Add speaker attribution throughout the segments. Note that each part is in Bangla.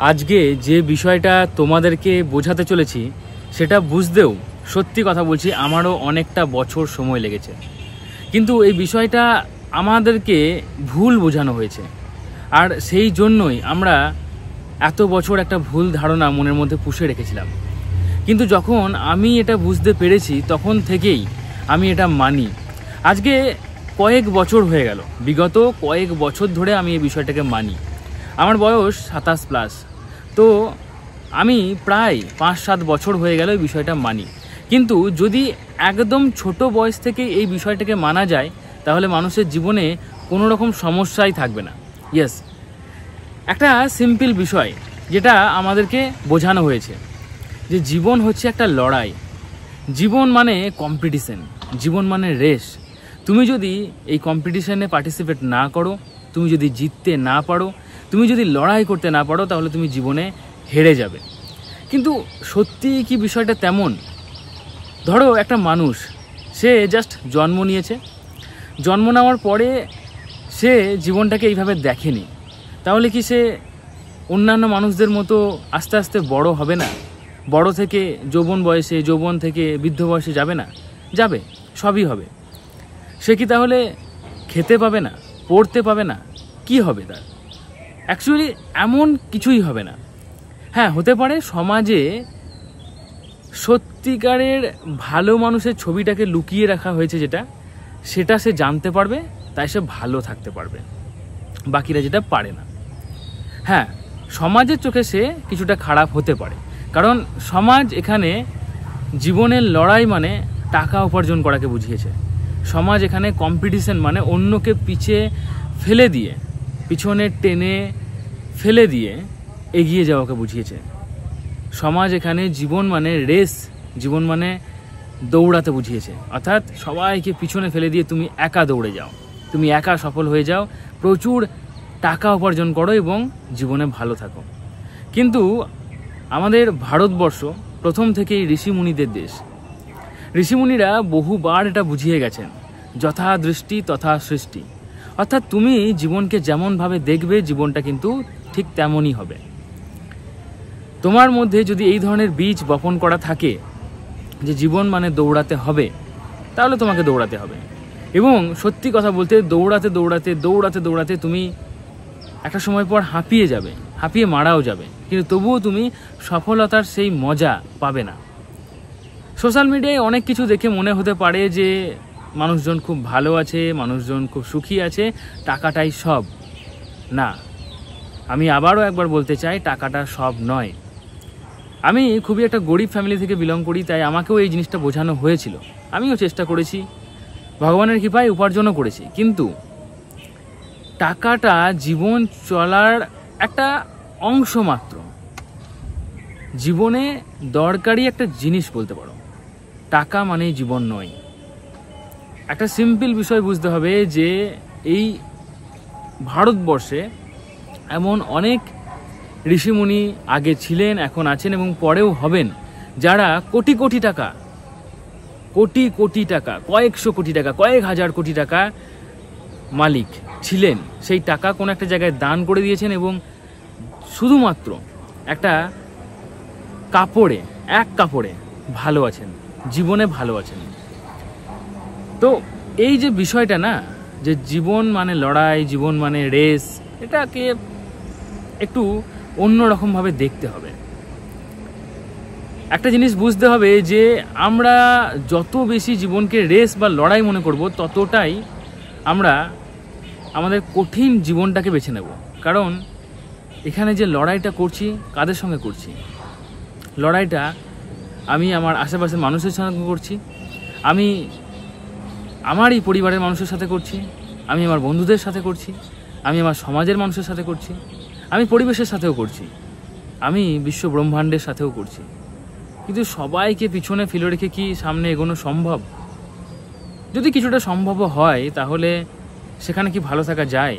Speaker 1: আজকে যে বিষয়টা তোমাদেরকে বোঝাতে চলেছি সেটা বুঝতেও সত্যি কথা বলছি আমারও অনেকটা বছর সময় লেগেছে, কিন্তু এই বিষয়টা আমাদেরকে ভুল বোঝানো হয়েছে। আর সেই জন্যই আমরা এত বছর একটা ভুল ধারণা মনের মধ্যে পুষে রেখেছিলাম। কিন্তু যখন আমি এটা বুঝতে পেরেছি তখন থেকেই আমি এটা মানি। আজকে কয়েক বছর হয়ে গেল, বিগত কয়েক বছর ধরে আমি এই বিষয়টাকে মানি। আমার বয়স 27+, তো আমি প্রায় 5-7 বছর হয়ে গেল এই বিষয়টা মানি। কিন্তু যদি একদম ছোট বয়স থেকে এই বিষয়টাকে মানা যায় তাহলে মানুষের জীবনে কোনো রকম সমস্যাই থাকবে না। ইয়েস, একটা সিম্পল বিষয় যেটা আমাদেরকে বোঝানো হয়েছে যে জীবন হচ্ছে একটা লড়াই, জীবন মানে কম্পিটিশন, জীবন মানে রেস। তুমি যদি এই কম্পিটিশনে পার্টিসিপেট না করো, তুমি যদি জিততে না পারো, তুমি যদি লড়াই করতে না পারো, তাহলে তুমি জীবনে হেরে যাবে। কিন্তু সত্যি কি বিষয়টা তেমন? ধরো একটা মানুষ, সে জাস্ট জন্ম নিয়েছে, জন্ম নেওয়ার পরে সে জীবনটাকে এইভাবে দেখেনি, তাহলে কি সে অন্যান্য মানুষদের মতো আস্তে আস্তে বড় হবে না? বড় থেকে যৌবন বয়সে, যৌবন থেকে বৃদ্ধ বয়সে যাবে না? যাবে, সবই হবে। সে কি তাহলে খেতে পাবে না, পড়তে পাবে না? কি হবে তার? অ্যাকচুয়ালি এমন কিছুই হবে না। হ্যাঁ, হতে পারে সমাজে সত্যিকারের ভালো মানুষের ছবিটাকে লুকিয়ে রাখা হয়েছে, সেটা সে জানতে পারবে, তাই সে ভালো থাকতে পারবে, বাকিরা যেটা পারে না। হ্যাঁ, সমাজের চোখে সে কিছুটা খারাপ হতে পারে, কারণ সমাজ এখানে জীবনের লড়াই মানে টাকা উপার্জন করাকে বুঝিয়েছে। সমাজ এখানে কম্পিটিশন মানে অন্যকে ফেলে দিয়ে, পিছনে টেনে ফেলে দিয়ে এগিয়ে যাওয়াকে বুঝিয়েছে। সমাজ এখানে জীবন মানে রেস, জীবন মানে দৌড়াতে বুঝিয়েছে। অর্থাৎ সবাইকে পিছনে ফেলে দিয়ে তুমি একা দৌড়ে যাও, তুমি একা সফল হয়ে যাও, প্রচুর টাকা উপার্জন করো এবং জীবনে ভালো থাকো। কিন্তু আমাদের ভারতবর্ষ প্রথম থেকেই ঋষিমুনিদের দেশ। ঋষিমুনিরা বহুবার এটা বুঝিয়ে গেছেন, যথা দৃষ্টি তথা সৃষ্টি। অর্থাৎ তুমি জীবনকে যেমনভাবে দেখবে, জীবনটা কিন্তু ঠিক তেমনই হবে। তোমার মধ্যে যদি এই ধরনের বীজ বপন করা থাকে যে জীবন মানে দৌড়াতে হবে, তাহলে তোমাকে দৌড়াতে হবে। এবং সত্যি কথা বলতে দৌড়াতে দৌড়াতে দৌড়াতে দৌড়াতে তুমি একটা সময় পর হাঁপিয়ে যাবে, হাঁপিয়ে মারাও যাবে, কিন্তু তবুও তুমি সফলতার সেই মজা পাবে না। সোশ্যাল মিডিয়ায় অনেক কিছু দেখে মনে হতে পারে যে মানুষজন খুব ভালো আছে, মানুষজন খুব সুখী আছে, টাকাটাই সব। না, আমি আবারও একবার বলতে চাই, টাকাটা সব নয়। আমি খুবই একটা গরিব ফ্যামিলি থেকে বিলং করি, তাই আমাকেও এই জিনিসটা বোঝানো হয়েছিল। আমিও চেষ্টা করেছি, ভগবানের কৃপায় উপার্জনও করেছি, কিন্তু টাকাটা জীবন চলার একটা অংশ মাত্র। জীবনে দরকারি একটা জিনিস বলতে পারো, টাকা মানেই জীবন নয়। একটা সিম্পল বিষয় বুঝতে হবে যে এই ভারতবর্ষে এমন অনেক ঋষিমুনি আগে ছিলেন, এখন আছেন এবং পরেও হবেন, যারা কোটি কোটি টাকা, কোটি কোটি টাকা, কয়েকশো কোটি টাকা, কয়েক হাজার কোটি টাকা মালিক ছিলেন। সেই টাকা কোনো একটা জায়গায় দান করে দিয়েছেন এবং শুধুমাত্র একটা কাপড়ে, এক কাপড়ে ভালো আছেন, জীবনে ভালো আছেন। তো এই যে বিষয়টা না, যে জীবন মানে লড়াই, জীবন মানে রেস, এটাকে একটু অন্যরকমভাবে দেখতে হবে। একটা জিনিস বুঝতে হবে যে আমরা যত বেশি জীবনকে রেস বা লড়াই মনে করব, ততটাই আমরা আমাদের কঠিন জীবনটাকে বেছে নেব। কারণ এখানে যে লড়াইটা করছি, কাদের সঙ্গে করছি? লড়াইটা আমি আমার আশেপাশের মানুষের সঙ্গে করছি, আমি আমার এই পরিবারের মানুষের সাথে করছি, আমি আমার বন্ধুদের সাথে করছি, আমি আমার সমাজের মানুষের সাথে করছি, আমি পরিবেশের সাথেও করছি, আমি বিশ্ব ব্রহ্মাণ্ডের সাথেও করছি। কিন্তু সবাইকে পিছনে ফেলে রেখে কি সামনে এগোনো সম্ভব? যদি কিছুটা সম্ভবও হয়, তাহলে সেখানে কি ভালো থাকা যায়?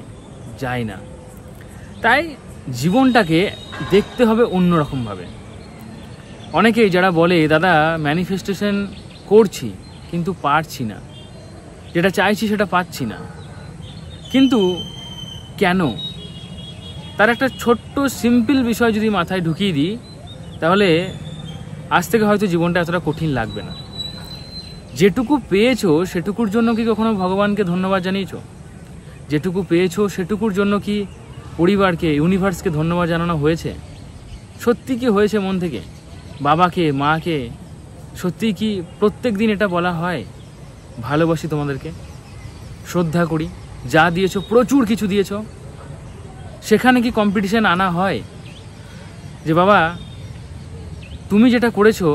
Speaker 1: যায় না। তাই জীবনটাকে দেখতে হবে অন্যরকমভাবে। অনেকেই যারা বলে, দাদা ম্যানিফেস্টেশন করছি কিন্তু পারছি না, যেটা চাইছি সেটা পাচ্ছি না, কিন্তু কেন? তার একটা ছোট্ট সিম্পল বিষয় যদি মাথায় ঢুকিয়ে দিই, তাহলে আজ থেকে হয়তো জীবনটা এতটা কঠিন লাগবে না। যেটুকু পেয়েছো সেটুকুর জন্য কি কখনো ভগবানকে ধন্যবাদ জানিয়েছো? যেটুকু পেয়েছো সেটুকুর জন্য কি পরিবারকে, ইউনিভার্সকে ধন্যবাদ জানানো হয়েছে? সত্যি কি হয়েছে মন থেকে? বাবাকে, মাকে সত্যি কি প্রত্যেক দিন এটা বলা হয়, ভালোবাসি তোমাদেরকে, শ্রদ্ধা করি, যা দিয়েছো প্রচুর কিছু দিয়েছো? সেখানে কি কম্পিটিশন আনা হয় যে বাবা তুমি যেটা করেছো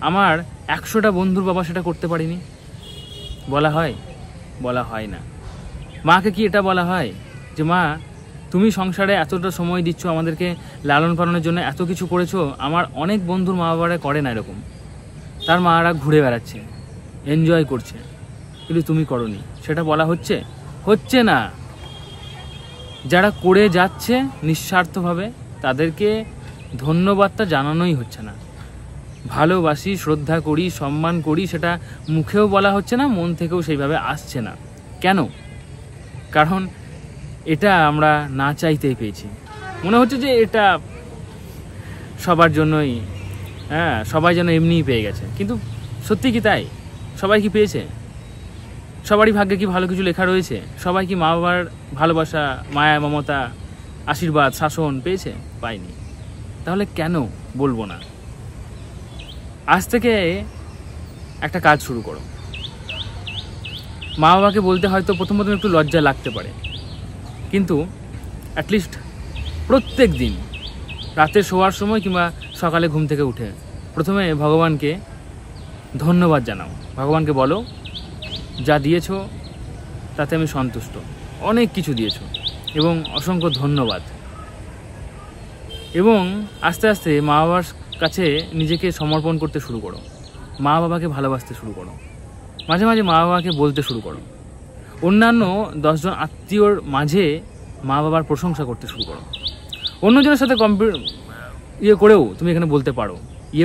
Speaker 1: আমার 100টা বন্ধুর বাবা সেটা করতে পারিনি? বলা হয়? বলা হয় না। মাকে কি এটা বলা হয় যে মা তুমি সংসারে এতটা সময় দিচ্ছ, আমাদেরকে লালন পালনের জন্য এত কিছু করেছো, আমার অনেক বন্ধুর মা বাবারা করে না এরকম, তার মারা ঘুরে বেড়াচ্ছে, এনজয় করছে, কিন্তু তুমি করনি? সেটা বলা হচ্ছে? হচ্ছে না। যারা করে যাচ্ছে নিঃস্বার্থভাবে তাদেরকে ধন্যবাদটা জানানোই হচ্ছে না। ভালোবাসি, শ্রদ্ধা করি, সম্মান করি, সেটা মুখেও বলা হচ্ছে না, মন থেকেও সেইভাবে আসছে না। কেন? কারণ এটা আমরা না চাইতেই পেয়েছি। মনে হচ্ছে যে এটা সবার জন্যই, হ্যাঁ সবাই যেন এমনিই পেয়ে গেছে, কিন্তু সত্যি কি তাই? সবাই কি পেয়েছে? সবারই ভাগ্যে কি ভালো কিছু লেখা রয়েছে? সবাই কি মা বাবার ভালোবাসা, মায়া, মমতা, আশীর্বাদ, শাসন পেয়েছে? পায়নি। তাহলে কেন বলবো না? আজ থেকে একটা কাজ শুরু করো। মা বাবাকে বলতে হয়তো প্রথম একটু লজ্জা লাগতে পারে, কিন্তু অ্যাটলিস্ট প্রত্যেক দিন রাতে শোয়ার সময় কিংবা সকালে ঘুম থেকে উঠে প্রথমে ভগবানকে ধন্যবাদ জানাও। ভগবানকে বলো যা দিয়েছো তাতে আমি সন্তুষ্ট, অনেক কিছু দিয়েছো এবং অসংখ্য ধন্যবাদ। এবং আস্তে আস্তে মা বাবার কাছে নিজেকে সমর্পণ করতে শুরু করো, মা বাবাকে ভালোবাসতে শুরু করো, মাঝে মাঝে মা বাবাকে বলতে শুরু করো, অন্যান্য 10 জন আত্মীয়র মাঝে মা বাবার প্রশংসা করতে শুরু করো। অন্যজনের সাথে করেও তুমি এখানে বলতে পারো,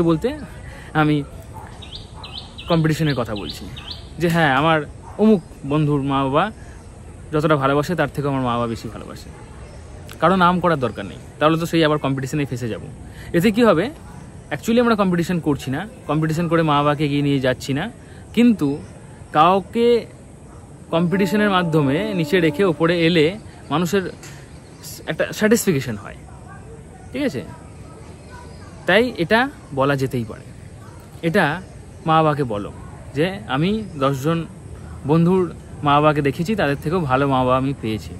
Speaker 1: বলতে আমি কম্পিটিশনের কথা বলছি, যে হ্যাঁ আমার অমুক বন্ধুর মা বাবা যতটা ভালোবাসে তার থেকে আমার মা বাবা বেশি ভালোবাসে। কারো নাম করার দরকার নেই, তাহলে তো সেই আবার কম্পিটিশনে ফেসে যাব। এতে কি হবে? অ্যাকচুয়ালি আমরা কম্পিটিশন করছি না, কম্পিটিশন করে মা বাবাকে এগিয়ে নিয়ে যাচ্ছি না, কিন্তু কাউকে কম্পিটিশনের মাধ্যমে নিচে রেখে ওপরে এলে মানুষের একটা স্যাটিসফিকেশন হয়, ঠিক আছে? তাই এটা বলা যেতেই পারে। এটা মা বাবাকে বলো যে আমি 10 জন বন্ধুর মা বাবাকে দেখেছি, তাদের থেকেও ভালো মা বাবা আমি পেয়েছি,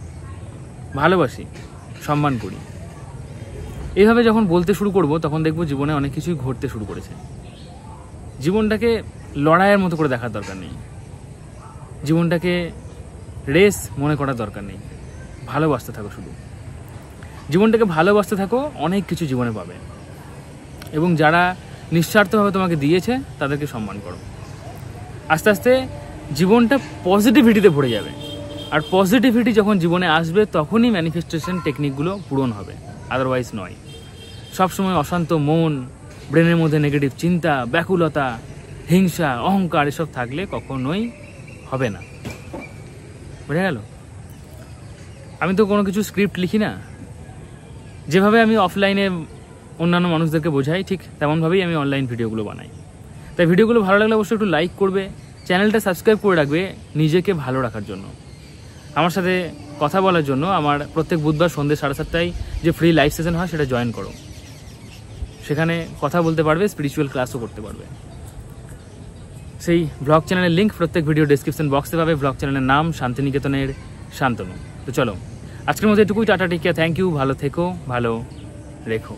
Speaker 1: ভালোবাসি, সম্মান করি। এইভাবে যখন বলতে শুরু করব তখন দেখব জীবনে অনেক কিছুই ঘটতে শুরু করেছে। জীবনটাকে লড়াইয়ের মতো করে দেখার দরকার নেই, জীবনটাকে রেস মনে করার দরকার নেই। ভালোবাসতে থাকো, শুধু জীবনটাকে ভালোবাসতে থাকো, অনেক কিছু জীবনে পাবে। এবং যারা নিঃস্বার্থভাবে তোমাকে দিয়েছে তাদেরকে সম্মান করো। আস্তে আস্তে জীবনটা পজিটিভিটিতে ভরে যাবে, আর পজিটিভিটি যখন জীবনে আসবে তখনই ম্যানিফেস্টেশন টেকনিকগুলো পূরণ হবে, আদারওয়াইজ নয়। সবসময় অশান্ত মন, ব্রেনের মধ্যে নেগেটিভ চিন্তা, ব্যাকুলতা, হিংসা, অহংকার এসব থাকলে কখনোই হবে না। বোঝা গেল? আমি তো কোনো কিছু স্ক্রিপ্ট লিখি না, যেভাবে আমি অফলাইনে অন্যান্য মানুষদেরকে বোঝাই ঠিক তেমনভাবেই আমি অনলাইন ভিডিওগুলো বানাই। তাই ভিডিওগুলো ভালো লাগলে অবশ্যই একটু লাইক করবে, চ্যানেলটা সাবস্ক্রাইব করে রাখবে নিজেকে ভালো রাখার জন্য। আমার সাথে কথা বলার জন্য আমার প্রত্যেক বুধবার সন্ধ্যে 7:30টায় যে ফ্রি লাইভ সেশন হয় সেটা জয়েন করো। সেখানে কথা বলতে পারবে, স্পিরিচুয়াল ক্লাসও করতে পারবে। সেই ব্লগ চ্যানেলের লিঙ্ক প্রত্যেক ভিডিও ডেসক্রিপশন বক্সে পাবে। ব্লগ চ্যানেলের নাম শান্তিনিকেতনের শান্তনু। তো চলো আজকের মধ্যে এটুকুই, tata, take care, thank you, ভালো থেকো, ভালো রেখো।